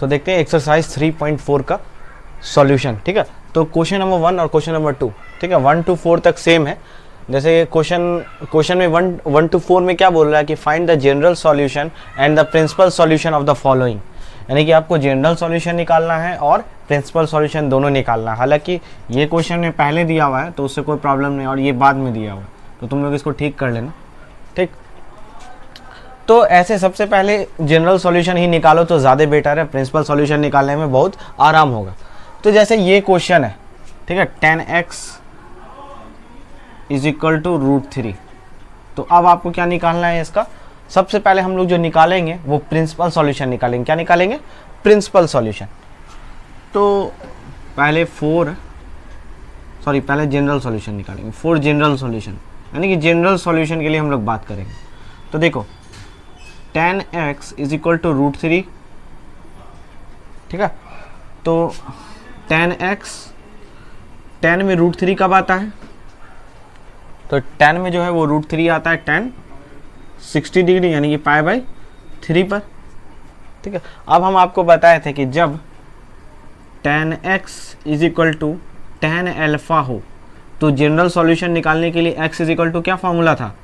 तो देखते हैं एक्सरसाइज 3.4 का सॉल्यूशन। ठीक है, तो क्वेश्चन नंबर 1 और क्वेश्चन नंबर 2, ठीक है, 1 to 4 तक सेम है। जैसे क्वेश्चन में 1 to 4 में क्या बोल रहा है कि find the general solution and the principal solution of the following, यानी कि आपको जनरल सॉल्यूशन निकालना है और प्रिंसिपल सॉल्यूशन दोनों निकालना है। हालांकि ये क्वेश्चन में पहले दिया हुआ है तो उससे कोई प्रॉब्लम नहीं, और ये बाद में दिया हुआ है तो तुम लोग इसको ठीक कर लेना। ठीक, तो ऐसे सबसे पहले जनरल सॉल्यूशन ही निकालो तो ज़्यादा बेटर है, प्रिंसिपल सॉल्यूशन निकालने में बहुत आराम होगा। तो जैसे ये क्वेश्चन है, ठीक है, 10x इज इक्वल टू √3। तो अब आपको क्या निकालना है इसका, सबसे पहले हम लोग जो निकालेंगे वो प्रिंसिपल सॉल्यूशन निकालेंगे। क्या निकालेंगे? Principal solution. तो पहले पहले जनरल सॉल्यूशन निकालेंगे, 4 जनरल सॉल्यूशन, यानी कि जनरल सॉल्यूशन के लिए हम लोग बात करेंगे। तो देखो 10x इज इक्वल टू √3, ठीक है, तो 10x, 10 में √3 कब आता है? तो 10 में जो है वो √3 आता है 10 60 डिग्री, यानी कि π/3 पर। ठीक है, अब हम आपको बताए थे कि जब 10x is equal to tan alpha हो तो जनरल सॉल्यूशन निकालने के लिए x इज इक्वल टू क्या फॉर्मूला था,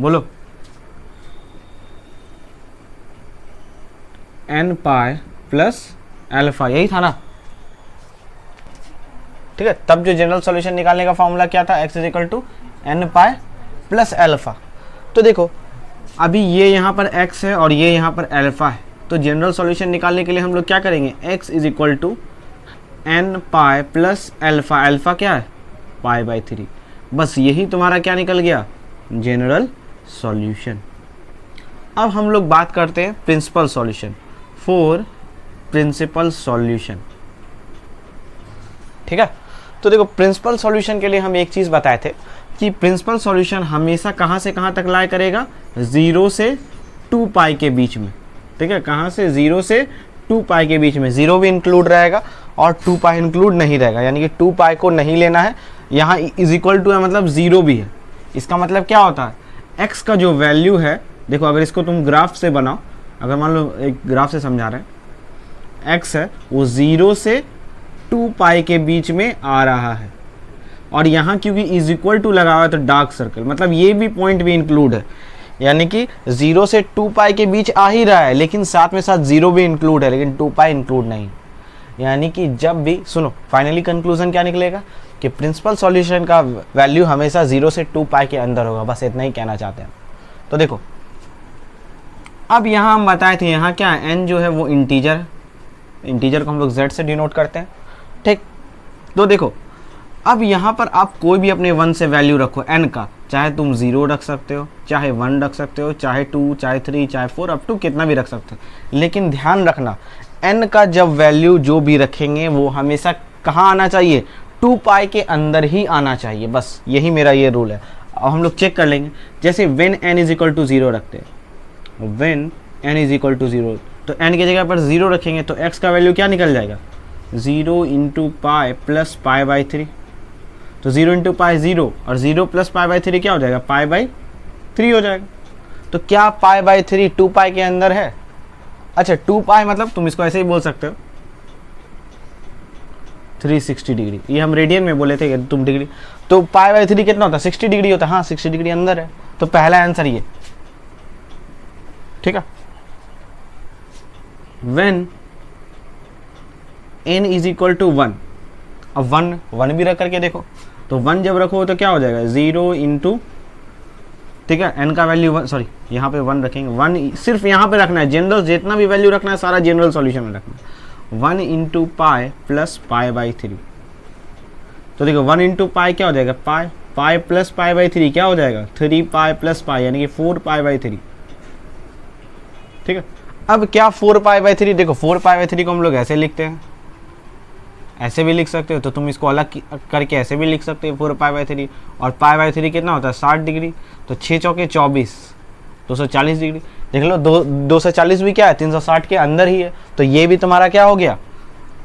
बोलो? n पाई प्लस अल्फा, यही था ना? ठीक है, तब जो जनरल सॉल्यूशन निकालने का फॉर्मूला क्या था, x is equal to n pi plus alpha. तो देखो अभी ये यहाँ पर x है और ये यहाँ पर अल्फा है, तो जनरल सॉल्यूशन निकालने के लिए हम लोग क्या करेंगे, x is equal to n pi plus alpha, alpha क्या है, π/3। बस यही तुम्हारा क्या निकल गया, जनरल सॉल्यूशन। अब हम लोग बात करते हैं principal solution, for principal solution. ठीक है, तो देखो प्रिंसिपल सॉल्यूशन के लिए हम एक चीज़ बताए थे कि प्रिंसिपल सॉल्यूशन हमेशा कहाँ से कहाँ तक लाया करेगा, 0 से 2 पाई के बीच में। ठीक है, कहाँ से, 0 से 2 पाई के बीच में, 0 भी इंक्लूड रहेगा और 2 पाई इंक्लूड नहीं रहेगा, यानी कि 2 पाई को नहीं लेना है। यहाँ इज इक्वल टू है मतलब 0 भी है। इसका मतलब क्या होता है, x का जो वैल्यू है, देखो अगर इसको तुम ग्राफ से बनाओ, अगर मान लो एक ग्राफ से समझा रहे हैं, x है वो 0 से 2 पाई के बीच में आ रहा है, और यहाँ क्योंकि इज इक्वल टू लगा हुआ है तो डार्क सर्कल, मतलब ये भी पॉइंट भी इंक्लूड है, यानी कि 0 से 2 पाई के बीच आ ही रहा है, लेकिन साथ में साथ 0 भी इंक्लूड है, लेकिन 2 पाई इंक्लूड नहीं। यानी कि जब भी, सुनो, फाइनली कंक्लूजन क्या निकलेगा कि प्रिंसिपल सॉल्यूशन का वैल्यू हमेशा 0 से 2 पाई के अंदर होगा, बस इतना ही कहना चाहते हैं। तो देखो अब यहाँ हम बताए थे, यहाँ क्या है, n जो है वो इंटीजर को हम लोग z से डिनोट करते हैं। ठीक, तो देखो अब यहाँ पर आप कोई भी अपने 1 से वैल्यू रखो n का, चाहे तुम 0 रख सकते हो, चाहे 1 रख सकते हो, चाहे 2, चाहे 3, चाहे 4, अप टू कितना भी रख सकते हो, लेकिन ध्यान रखना n का जब वैल्यू जो भी रखेंगे वो हमेशा कहाँ आना चाहिए, 2 पाई के अंदर ही आना चाहिए, बस यही मेरा ये रूल है। अब हम लोग चेक कर लेंगे, जैसे when n is equal to 0 रखते हैं, when n is equal to 0, तो n की जगह पर 0 रखेंगे तो x का वैल्यू क्या निकल जाएगा, 0 इंटू पाई प्लस π/3। तो 0 इंटू पाई 0 और 0 प्लस π/3 क्या हो जाएगा, π/3 हो जाएगा। तो क्या π/3 2 पाई के अंदर है? अच्छा 2 पाई मतलब तुम इसको ऐसे ही बोल सकते हो 360 डिग्री, ये हम रेडियन में बोले थे तुम डिग्री, तो π/3 कितना होता है, 60 डिग्री होता है। हाँ 60 डिग्री अंदर है, तो पहला आंसर ये। ठीक है, when n is equal to 1, अब 1 भी रख करके देखो, तो 1 जब रखो तो क्या हो जाएगा, 0 इंटू, ठीक है, n का वैल्यू 1, सॉरी यहाँ पे 1 रखेंगे, 1 सिर्फ यहाँ पे रखना है, जनरल जितना भी वैल्यू रखना है सारा जनरल सॉल्यूशन में रखना है, 1 इंटू पाई प्लस π/3। तो देखो 1 इंटू पाई क्या हो जाएगा, पाई प्लस π/3 क्या हो जाएगा, 3 पाई प्लस पाई, यानी कि 4 π/3। ठीक है, अब क्या 4 π/3, देखो 4 π/3 को हम लोग ऐसे लिखते हैं, ऐसे भी लिख सकते हो, तो तुम इसको अलग करके ऐसे भी लिख सकते हो 4 π/3, और π/3 कितना होता है 60 डिग्री, तो 6 चौके 24, 240 डिग्री। देख लो 240 भी क्या है, 360 के अंदर ही है, तो ये भी तुम्हारा क्या हो गया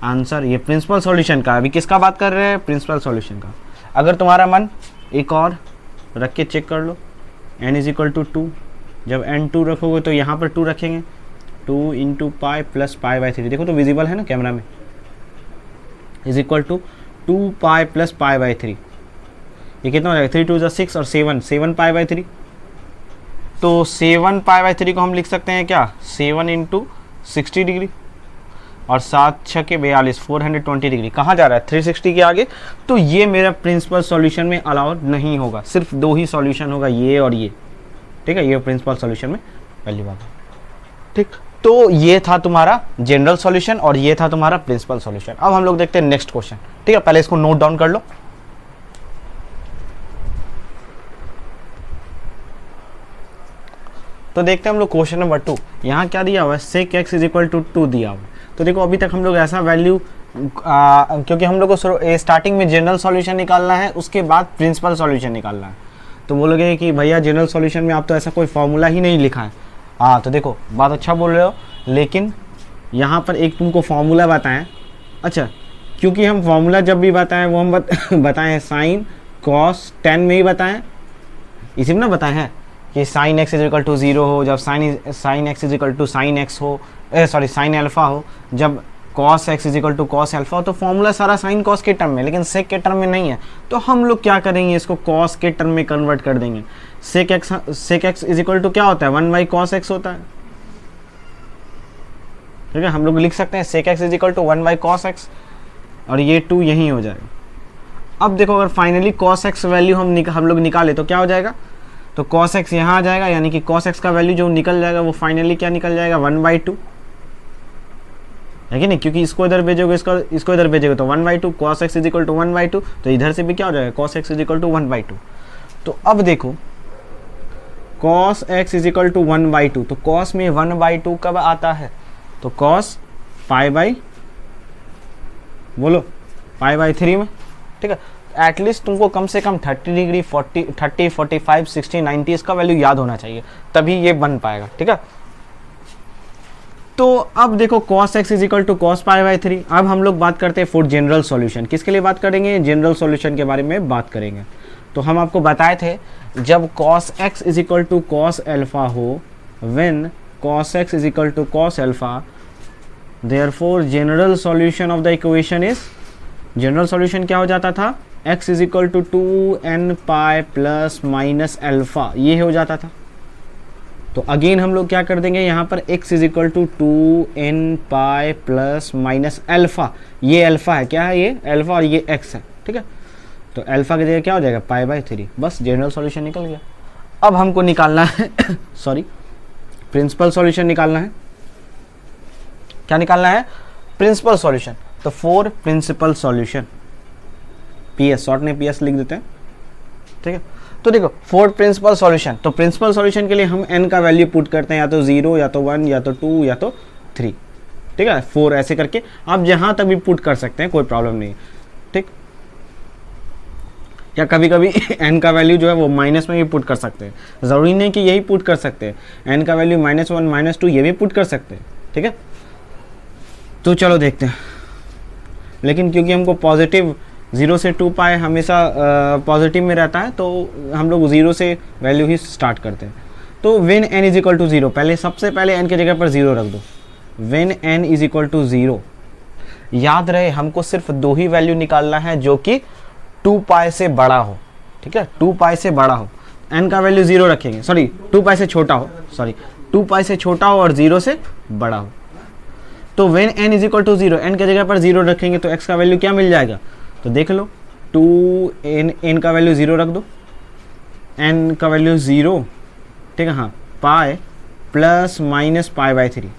आंसर। ये प्रिंसिपल सॉल्यूशन का, अभी किसका बात कर रहे हैं, प्रिंसिपल सॉल्यूशन का। अगर तुम्हारा मन एक और रख के चेक कर लो, n इज इक्वल टू 2, जब n 2 रखोगे तो यहाँ पर 2 रखेंगे, 2 into pi plus pi by 3, देखो तो विजिबल है ना कैमरा में, is equal to 2 pi plus pi by 3। ये कितना हो जाएगा, 3 2 6 और 7 पाई बाई 3। तो 7 पाई बाई 3 को हम लिख सकते हैं क्या, 7 इंटू 60 डिग्री और 7 6 के 42, 420 डिग्री। कहाँ जा रहा है, 360 के आगे। तो ये मेरा प्रिंसिपल सॉल्यूशन में अलाउड नहीं होगा, सिर्फ 2 ही सॉल्यूशन होगा, ये और ये, ठीक है। ये प्रिंसिपल सॉल्यूशन में वैल्यू आएगा, ठीक। तो ये था तुम्हारा जनरल सॉल्यूशन और ये था तुम्हारा प्रिंसिपल सॉल्यूशन। अब हम लोग देखते हैं नेक्स्ट क्वेश्चन, ठीक है। पहले इसको नोट डाउन कर लो। तो देखते हैं हम लोग क्वेश्चन नंबर 2। यहाँ क्या दिया हुआ है, sec x is equal to 2 दिया हुआ है। तो देखो अभी तक हम लोग ऐसा वैल्यू, क्योंकि हम लोग को स्टार्टिंग में जनरल सॉल्यूशन निकालना है, उसके बाद प्रिंसिपल सॉल्यूशन निकालना है। तो बोलोगे कि भैया जनरल सॉल्यूशन में आप तो ऐसा कोई फॉर्मूला ही नहीं लिखा है। हाँ तो देखो बात अच्छा बोल रहे हो, लेकिन यहाँ पर एक तुमको फॉर्मूला बताएं। अच्छा, क्योंकि हम फॉर्मूला जब भी बताएं वो हम बताएं साइन कॉस टेन में ही बताएं, इसी में ना बताएं हैं कि sine x is equal to 0 हो, जब sine x is equal to sine x हो, सॉरी साइन एल्फा हो, जब cos x is equal to cos alpha हो। तो फॉर्मूला सारा साइन कॉस के टर्म में, लेकिन सेक के टर्म में नहीं है। तो हम लोग क्या करेंगे, इसको कॉस के टर्म में कन्वर्ट कर देंगे। Sec x is equal to क्या होता है, 1 बाई कॉस एक्स होता है, ठीक है। हम लोग लिख सकते हैं sec x is equal to 1 by cos x और ये 2 यही हो जाएगा। अब देखो अगर फाइनली कॉस एक्स वैल्यू हम लोग निकाले तो क्या हो जाएगा, तो cos x यहाँ आ जाएगा, यानी कि cos x का वैल्यू जो निकल जाएगा वो फाइनली क्या निकल जाएगा, 1/2, है कि नहीं। क्योंकि इसको इधर भेजोगे, इसको इधर भेजोगे तो 1/2, cos x is equal to 1/2, तो इधर से भी क्या हो जाएगा, cos x is equal to 1/2। तो अब देखो cos x is equal to 1/2, तो cos में 1/2 कब आता है, तो cos पाई बाई, बोलो पाई बाई 3 में, ठीक है। एटलीस्ट तुमको कम से कम 30 डिग्री, 40, 30, 45, 60, 90 इसका वैल्यू याद होना चाहिए, तभी ये बन पाएगा, ठीक है। तो अब देखो cos x is equal to cos pi by 3। अब हम लोग बात करते हैं फॉर जनरल सॉल्यूशन। किसके लिए बात करेंगे, जनरल सॉल्यूशन के बारे में बात करेंगे। तो हम आपको बताए थे जब cos x is equal to cos alpha हो, when cos x is equal to cos alpha, therefore general solution of the equation is, general solution क्या हो जाता था, x is equal to 2n pi plus minus alpha, ये हो जाता था। तो अगेन हम लोग क्या कर देंगे, यहाँ पर x is equal to 2n pi plus minus alpha, ये एल्फा है, क्या है ये एल्फा और ये x है, ठीक है। तो एल्फा की जगह क्या हो जाएगा, पाई बाई 3, बस जनरल सॉल्यूशन निकल गया। अब हमको निकालना है सॉरी प्रिंसिपल सॉल्यूशन निकालना है। क्या निकालना है, प्रिंसिपल सॉल्यूशन। तो for principal solution, PS short में PS लिख देते हैं, ठीक है। तो देखो फॉर प्रिंसिपल सॉल्यूशन, तो प्रिंसिपल सॉल्यूशन के लिए हम n का वैल्यू पुट करते हैं, या तो 0 या तो 1 या तो 2 या तो 3, ठीक है। 4 ऐसे करके आप जहां तक भी पुट कर सकते हैं, कोई प्रॉब्लम नहीं, ठीक। या कभी कभी n का वैल्यू जो है वो माइनस में भी पुट कर सकते हैं, ज़रूरी नहीं कि यही पुट कर सकते हैं। n का वैल्यू -1 -2 ये भी पुट कर सकते हैं, ठीक है। तो चलो देखते हैं, लेकिन क्योंकि हमको पॉजिटिव 0 से 2 पाए हमेशा पॉजिटिव में रहता है, तो हम लोग 0 से वैल्यू ही स्टार्ट करते हैं। तो when n is equal to 0, पहले सबसे पहले n की जगह पर 0 रख दो। When n is equal to 0, याद रहे हमको सिर्फ 2 ही वैल्यू निकालना है जो कि 2 पाई से बड़ा हो, ठीक है। 2 पाई से बड़ा हो, n का वैल्यू 0 रखेंगे, सॉरी 2 पाई से छोटा हो, सॉरी 2 पाई से छोटा हो और 0 से बड़ा हो। तो when n is equal to 0, n की जगह पर 0 रखेंगे तो x का वैल्यू क्या मिल जाएगा, तो देख लो 2n का वैल्यू 0 रख दो, n का वैल्यू 0, ठीक है। हाँ, पाई प्लस माइनस पाई बाई 3।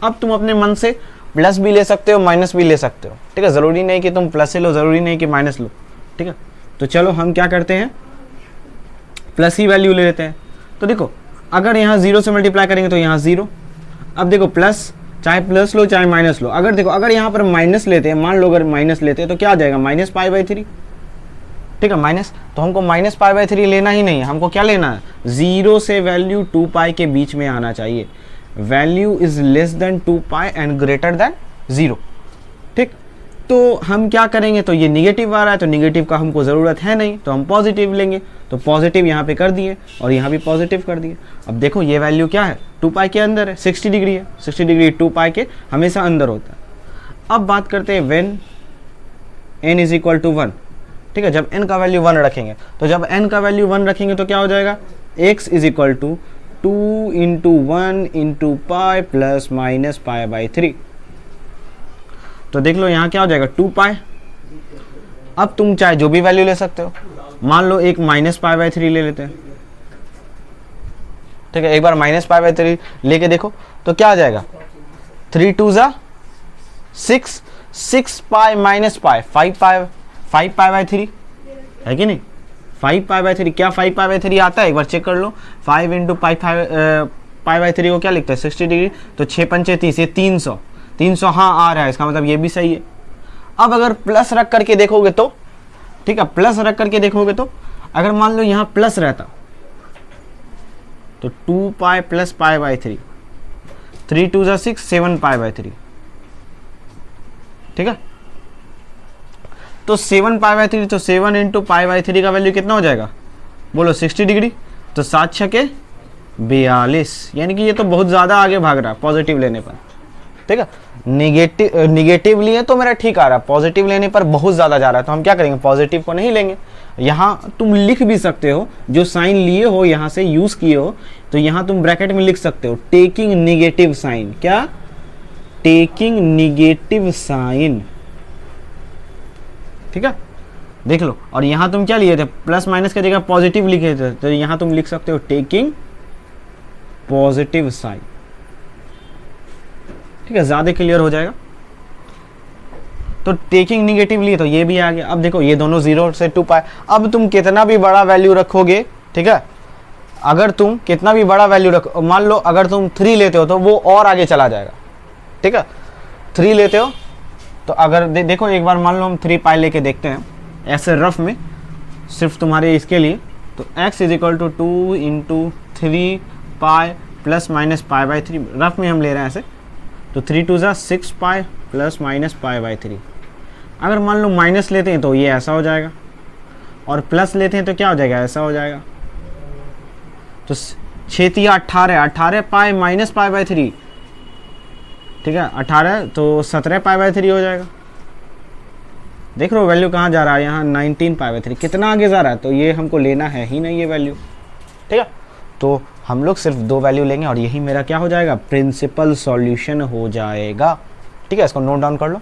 अब तुम अपने मन से प्लस भी ले सकते हो, माइनस भी ले सकते हो, ठीक है। ज़रूरी नहीं कि तुम प्लस लो, ज़रूरी नहीं कि माइनस लो, ठीक है। तो चलो हम क्या करते हैं, प्लस ही वैल्यू ले लेते हैं। तो देखो अगर यहाँ 0 से मल्टीप्लाई करेंगे तो यहाँ 0। अब देखो प्लस, चाहे प्लस लो चाहे माइनस लो, अगर देखो अगर यहाँ पर माइनस लेते हैं, मान लो अगर माइनस लेते हैं तो क्या आ जाएगा, माइनस पाई बाई 3, ठीक है। माइनस, तो हमको माइनस पाई बाई 3 लेना ही नहीं है, हमको क्या लेना है, 0 से वैल्यू 2 पाई के बीच में आना चाहिए। Value is less than 2 pi and greater than 0, ठीक। तो हम क्या करेंगे, तो ये निगेटिव आ रहा है तो निगेटिव का हमको ज़रूरत है नहीं, तो हम पॉजिटिव लेंगे, तो पॉजिटिव यहाँ पे कर दिए और यहाँ भी पॉजिटिव कर दिए। अब देखो ये वैल्यू क्या है, 2 पाई के अंदर है, 60 डिग्री है, 60 डिग्री 2 पाई के हमेशा अंदर होता है। अब बात करते हैं when n is equal to 1, ठीक है, जब n का वैल्यू 1 रखेंगे, तो जब n का वैल्यू 1 रखेंगे तो क्या हो जाएगा, x is equal to 2 into 1 into pi plus minus pi by 3। तो देख लो यहाँ क्या हो जाएगा 2 पाई। अब तुम चाहे जो भी वैल्यू ले सकते हो, मान लो एक माइनस पाई बाई 3 ले लेते हैं, ठीक है, एक बार माइनस पाई बाई 3 लेके देखो तो क्या आ जाएगा, 3 2 जा 6, 6 pi minus pi 5 pi by 3 है कि नहीं, 5 पाई बाई 3, क्या 5 पाई बाई 3 आता है, एक बार चेक कर लो। 5 इंटू पाई बाई 3 को क्या लिखते हैं 60 डिग्री, तो 6 पंचे 30, ये 300, 300 हाँ आ रहा है, इसका मतलब ये भी सही है। अब अगर प्लस रख करके देखोगे तो, ठीक है, प्लस रख करके देखोगे तो अगर मान लो यहाँ प्लस रहता तो 2 पाई प्लस पाई बाई 3, 3 2 जा 6, 7 पाई बाई 3, ठीक है, तो 7 पाई बाई 3, तो 7 इंटू पाई बाई 3 का वैल्यू कितना हो जाएगा, बोलो 60 डिग्री, तो 7 छके 42, यानी कि ये तो बहुत ज़्यादा आगे भाग रहा है पॉजिटिव लेने पर, ठीक है। निगेटिव लिए तो मेरा ठीक आ रहा है, पॉजिटिव लेने पर बहुत ज़्यादा जा रहा है, तो हम क्या करेंगे, पॉजिटिव को नहीं लेंगे। यहाँ तुम लिख भी सकते हो, जो साइन लिए हो यहाँ से यूज़ किए हो, तो यहाँ तुम ब्रैकेट में लिख सकते हो टेकिंग निगेटिव साइन, क्या, टेकिंग निगेटिव साइन, ठीक है, देख लो। और यहाँ तुम क्या लिए थे, प्लस माइनस की जगह पॉजिटिव लिखे थे, तो यहाँ तुम लिख सकते हो टेकिंग पॉजिटिव साइन, ठीक है, ज़्यादा क्लियर हो जाएगा। तो टेकिंग निगेटिव लिए तो ये भी आ गया। अब देखो ये दोनों 0 से 2 पाई, अब तुम कितना भी बड़ा वैल्यू रखोगे, ठीक है, अगर तुम कितना भी बड़ा वैल्यू रखो, मान लो अगर तुम 3 लेते हो तो वो और आगे चला जाएगा, ठीक है, 3 लेते हो तो अगर देखो एक बार मान लो हम 3 पाई लेके देखते हैं ऐसे रफ में, सिर्फ तुम्हारे इसके लिए, तो x is equal to 2 into 3 pi plus minus pi by 3, rough में हम ले रहे हैं ऐसे, तो 3 2 जा 6 पाई प्लस माइनस पाई बाई 3। अगर मान लो माइनस लेते हैं तो ये ऐसा हो जाएगा, और प्लस लेते हैं तो क्या हो जाएगा, ऐसा हो जाएगा, तो 6 3 18, 18 पाई माइनस पाई बाई 3, ठीक है, 18 तो 17 पाई बाई 3 हो जाएगा। देख लो वैल्यू कहाँ जा रहा है, यहाँ 19 पाई बाई 3, कितना आगे जा रहा है, तो ये हमको लेना है ही नहीं ये वैल्यू, ठीक है। तो हम लोग सिर्फ 2 वैल्यू लेंगे और यही मेरा क्या हो जाएगा, प्रिंसिपल सॉल्यूशन हो जाएगा, ठीक है, इसको नोट डाउन कर लो।